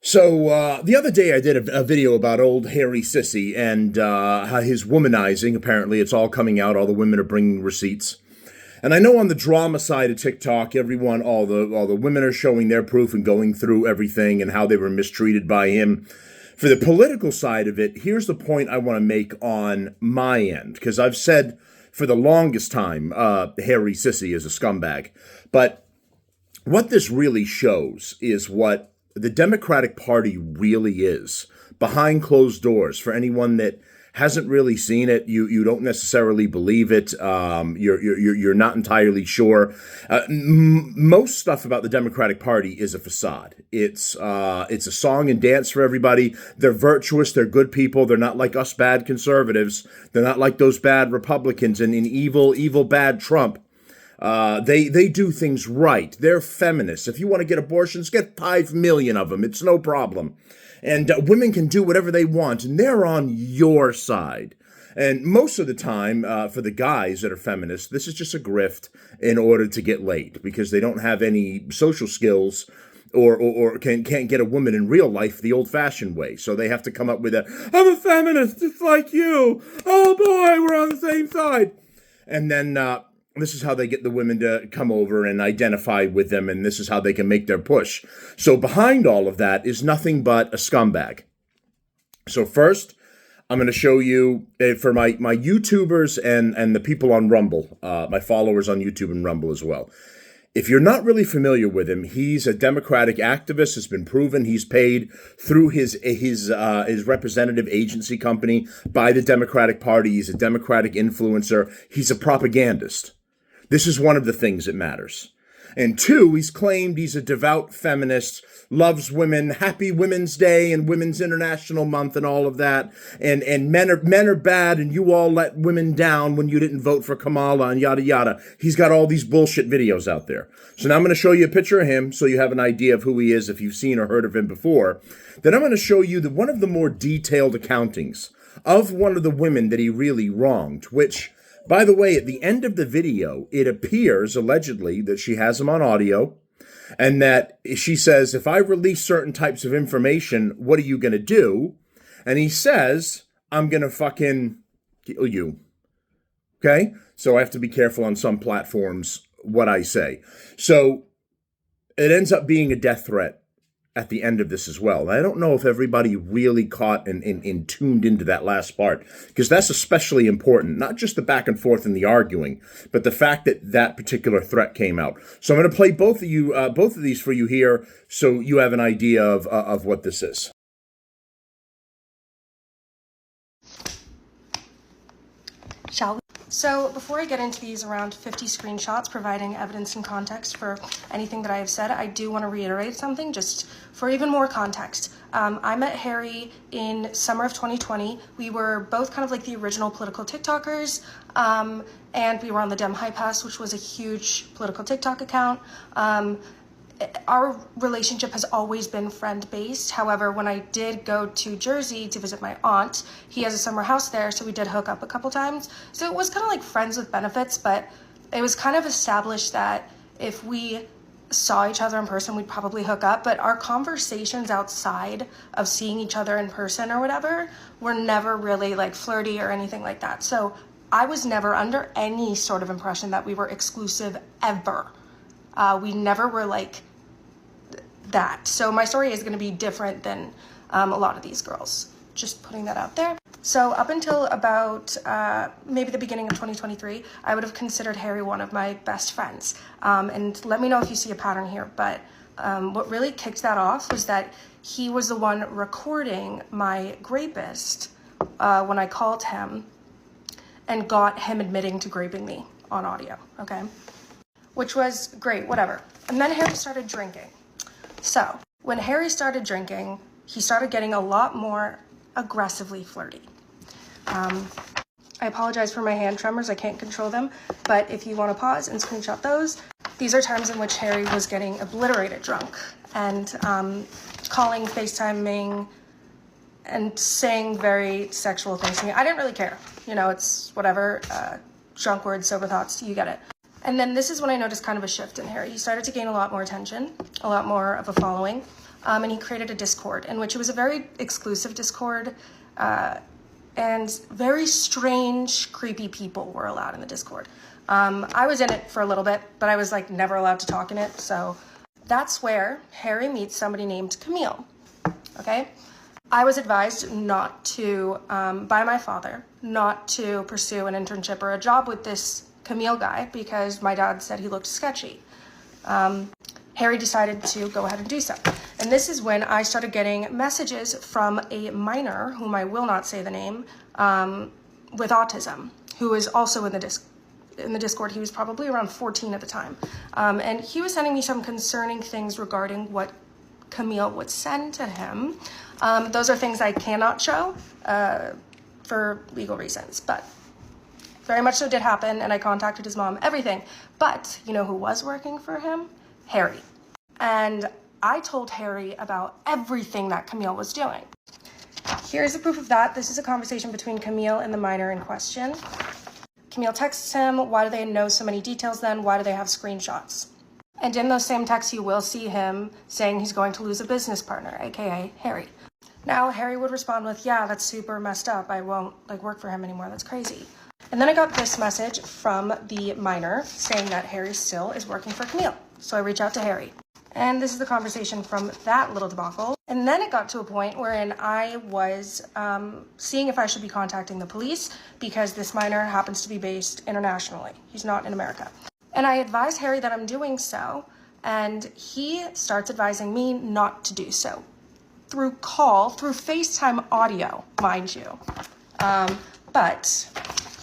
So the other day I did a video about old hairy sissy and how his womanizing. Apparently, it's all coming out. All the women are bringing receipts. And I know on the drama side of TikTok, all the women are showing their proof and going through everything and how they were mistreated by him. For the political side of it, here's the point I want to make on my end, because I've said for the longest time, hairy sissy is a scumbag. But what this really shows is what the Democratic Party really is behind closed doors. For anyone that hasn't really seen it, you don't necessarily believe it. You're not entirely sure. Most stuff about the Democratic Party is a facade. It's a song and dance for everybody. They're virtuous. They're good people. They're not like us bad conservatives. They're not like those bad Republicans and an evil bad Trump. They do things right. They're feminists. If you want to get abortions, get 5 million of them. It's no problem. And women can do whatever they want, and they're on your side. And most of the time, for the guys that are feminists, this is just a grift in order to get laid, because they don't have any social skills or can't get a woman in real life the old-fashioned way. So they have to come up with I'm a feminist, just like you. Oh boy, we're on the same side. And then this is how they get the women to come over and identify with them, and this is how they can make their push. So behind all of that is nothing but a scumbag. So first, I'm going to show you, for my YouTubers and the people on Rumble, my followers on YouTube and Rumble as well. If you're not really familiar with him, he's a Democratic activist. It's been proven. He's paid through his representative agency company by the Democratic Party. He's a Democratic influencer. He's a propagandist. This is one of the things that matters. And two, he's claimed he's a devout feminist, loves women, happy Women's Day and Women's International Month and all of that. And men are bad, and you all let women down when you didn't vote for Kamala and yada yada. He's got all these bullshit videos out there. So now I'm going to show you a picture of him so you have an idea of who he is if you've seen or heard of him before. Then I'm going to show you one of the more detailed accountings of one of the women that he really wronged, which, by the way, at the end of the video, it appears, allegedly, that she has him on audio, and that she says, if I release certain types of information, what are you going to do? And he says, I'm going to fucking kill you. Okay? So I have to be careful on some platforms what I say. So it ends up being a death threat at the end of this as well. And I don't know if everybody really caught and tuned into that last part, because that's especially important, not just the back and forth and the arguing, but the fact that that particular threat came out. So I'm going to play both of these for you here, so you have an idea of what this is. Shall we? So before I get into these around 50 screenshots providing evidence and context for anything that I have said, I do want to reiterate something just for even more context. I met Harry in summer of 2020. We were both kind of like the original political TikTokers, and we were on the Dem High Pass, which was a huge political TikTok account. Our relationship has always been friend-based. However, when I did go to Jersey to visit my aunt, he has a summer house there, so we did hook up a couple times. So it was kind of like friends with benefits, but it was kind of established that if we saw each other in person, we'd probably hook up. But our conversations outside of seeing each other in person or whatever were never really like flirty or anything like that. So I was never under any sort of impression that we were exclusive ever. We never were like that. So my story is going to be different than a lot of these girls. Just putting that out there. So up until about maybe the beginning of 2023, I would have considered Harry one of my best friends. And let me know if you see a pattern here. But what really kicked that off was that he was the one recording my rapist when I called him and got him admitting to raping me on audio, okay? Which was great, whatever. And then Harry started drinking. So when Harry started drinking, he started getting a lot more aggressively flirty. I apologize for my hand tremors. I can't control them. But if you want to pause and screenshot those, these are times in which Harry was getting obliterated drunk and calling, FaceTiming, and saying very sexual things to me. I didn't really care. You know, it's whatever. Drunk words, sober thoughts, you get it. And then this is when I noticed kind of a shift in Harry. He started to gain a lot more attention, a lot more of a following. and he created a Discord in which it was a very exclusive Discord, and very strange, creepy people were allowed in the Discord. I was in it for a little bit, but I was like never allowed to talk in it. So that's where Harry meets somebody named Camille. Okay. I was advised not to, by my father, not to pursue an internship or a job with this Camille guy because my dad said he looked sketchy. Harry decided to go ahead and do so. And this is when I started getting messages from a minor, whom I will not say the name, with autism, who is also in the Discord. He was probably around 14 at the time. And he was sending me some concerning things regarding what Camille would send to him. Those are things I cannot show for legal reasons, but very much so did happen, and I contacted his mom, everything. But you know who was working for him? Harry. And I told Harry about everything that Camille was doing. Here's the proof of that. This is a conversation between Camille and the minor in question. Camille texts him, why do they know so many details then? Why do they have screenshots? And in those same texts, you will see him saying he's going to lose a business partner, aka Harry. Now, Harry would respond with, yeah, that's super messed up. I won't work for him anymore. That's crazy. And then I got this message from the minor saying that Harry still is working for Camille. So I reach out to Harry. And this is the conversation from that little debacle. And then it got to a point wherein I was seeing if I should be contacting the police because this minor happens to be based internationally. He's not in America. And I advised Harry that I'm doing so, and he starts advising me not to do so. Through FaceTime audio, mind you. But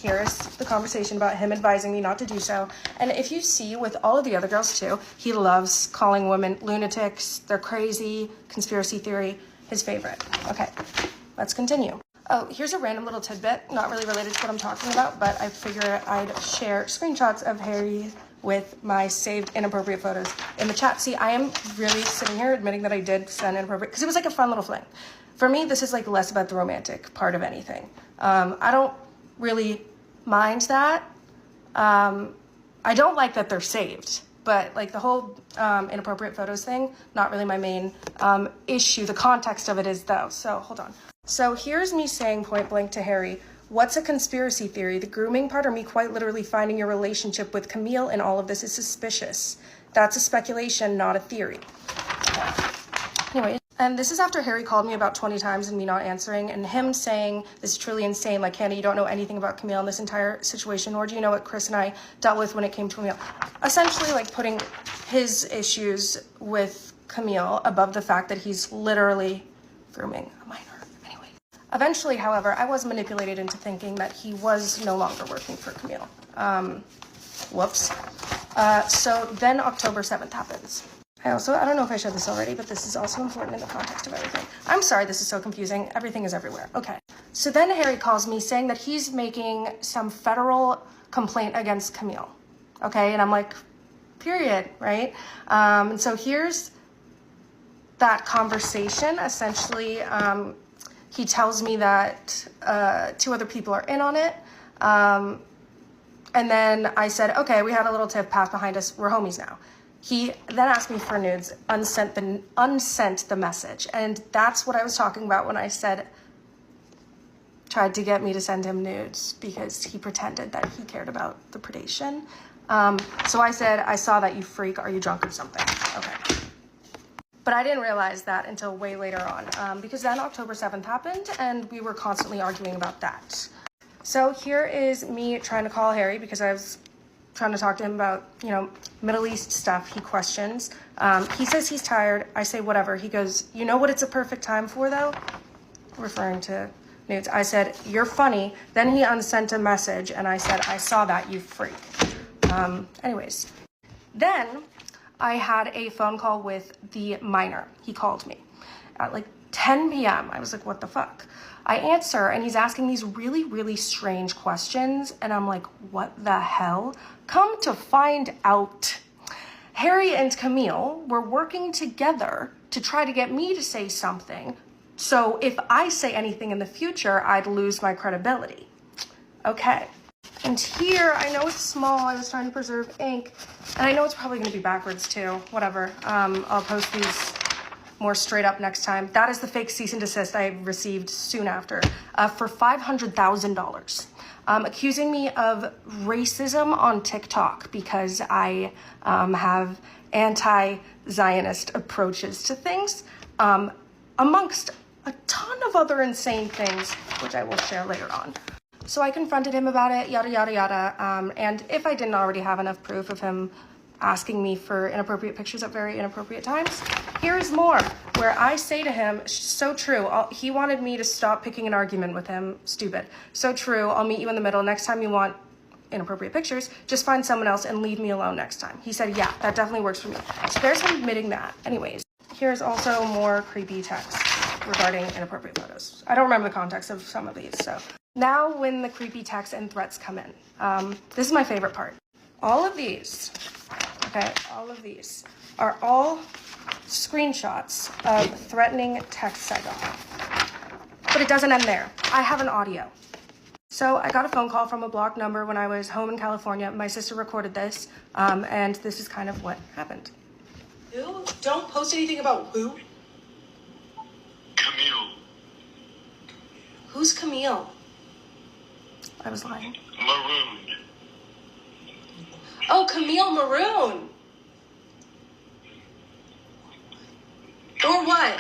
here's the conversation about him advising me not to do so. And if you see with all of the other girls too, he loves calling women lunatics, they're crazy, conspiracy theory, his favorite. Okay, let's continue. Oh, here's a random little tidbit, not really related to what I'm talking about, but I figured I'd share screenshots of Harry with my saved inappropriate photos in the chat. See, I am really sitting here admitting that I did send inappropriate, because it was like a fun little fling. For me, this is like less about the romantic part of anything. I don't really mind that. I don't like that they're saved, but like the whole inappropriate photos thing, not really my main issue. The context of it is though, so hold on. So here's me saying point blank to Harry, what's a conspiracy theory? The grooming part or me quite literally finding your relationship with Camille and all of this is suspicious. That's a speculation, not a theory. Anyway, and this is after Harry called me about 20 times and me not answering, and him saying, this is truly insane, like, Hannah, you don't know anything about Camille in this entire situation, nor do you know what Chris and I dealt with when it came to Camille. Essentially, like, putting his issues with Camille above the fact that he's literally grooming a minor. Anyway. Eventually, however, I was manipulated into thinking that he was no longer working for Camille. Whoops. So then October 7th happens. I don't know if I showed this already, but this is also important in the context of everything. I'm sorry, this is so confusing. Everything is everywhere. Okay. So then Harry calls me saying that he's making some federal complaint against Camille. Okay. And I'm like, period. Right. And so here's that conversation. Essentially, he tells me that 2 other people are in on it. And then I said, okay, we had a little tiff path behind us. We're homies now. He then asked me for nudes, unsent the message. And that's what I was talking about when I said, tried to get me to send him nudes because he pretended that he cared about the predation. So I said, I saw that, you freak. Are you drunk or something? Okay. But I didn't realize that until way later on, because then October 7th happened and we were constantly arguing about that. So here is me trying to call Harry because I was trying to talk to him about, Middle East stuff. He questions. He says he's tired. I say, whatever. He goes, you know what it's a perfect time for, though? Referring to nudes. I said, you're funny. Then he unsent a message, and I said, I saw that, you freak. Anyways. Then I had a phone call with the minor. He called me at like 10 p.m. I was like, what the fuck? I answer, and he's asking these really, really strange questions, and I'm like, what the hell? Come to find out, Harry and Camille were working together to try to get me to say something, so if I say anything in the future, I'd lose my credibility. Okay. And here, I know it's small, I was trying to preserve ink, and I know it's probably going to be backwards too, whatever. I'll post these more straight up next time. That is the fake cease and desist I received soon after for $500,000. Accusing me of racism on TikTok because I have anti-Zionist approaches to things, amongst a ton of other insane things, which I will share later on. So I confronted him about it, yada, yada, yada. And if I didn't already have enough proof of him asking me for inappropriate pictures at very inappropriate times, here's more, where I say to him, so true, he wanted me to stop picking an argument with him, stupid. So true, I'll meet you in the middle. Next time you want inappropriate pictures, just find someone else and leave me alone next time. He said, yeah, that definitely works for me. So there's him admitting that. Anyways, here's also more creepy text regarding inappropriate photos. I don't remember the context of some of these, so. Now when the creepy texts and threats come in, this is my favorite part. All of these, okay, all of these are all screenshots of threatening texts I got. But it doesn't end there. I have an audio. So I got a phone call from a blocked number when I was home in California. My sister recorded this, and this is kind of what happened. Who? Don't post anything about who? Camille. Who's Camille? I was lying. Maroon. Oh, Camille Maroon. Or what?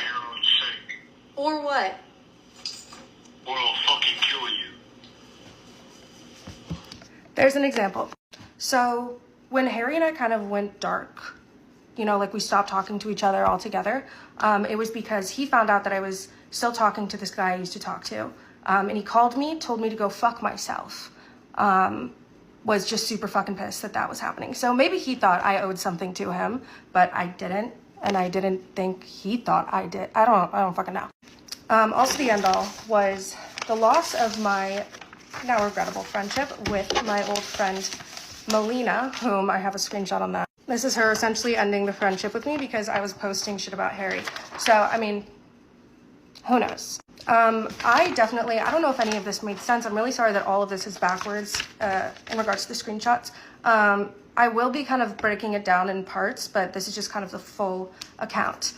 Or what? Or I'll fucking kill you. There's an example. So when Harry and I kind of went dark, you know, like we stopped talking to each other altogether, it was because he found out that I was still talking to this guy I used to talk to. And he called me, told me to go fuck myself. Was just super fucking pissed that that was happening. So maybe he thought I owed something to him, but I didn't. And I didn't think he thought I did. I don't fucking know. Also the end all was the loss of my now regrettable friendship with my old friend Melina, whom I have a screenshot on that. This is her essentially ending the friendship with me because I was posting shit about Harry. So, I mean, who knows? I don't know if any of this made sense. I'm really sorry that all of this is backwards in regards to the screenshots. I will be kind of breaking it down in parts, but this is just kind of the full account.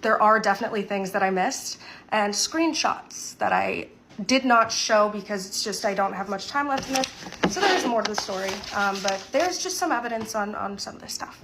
There are definitely things that I missed and screenshots that I did not show because it's just I don't have much time left in this. So there is more to the story, but there's just some evidence on some of this stuff.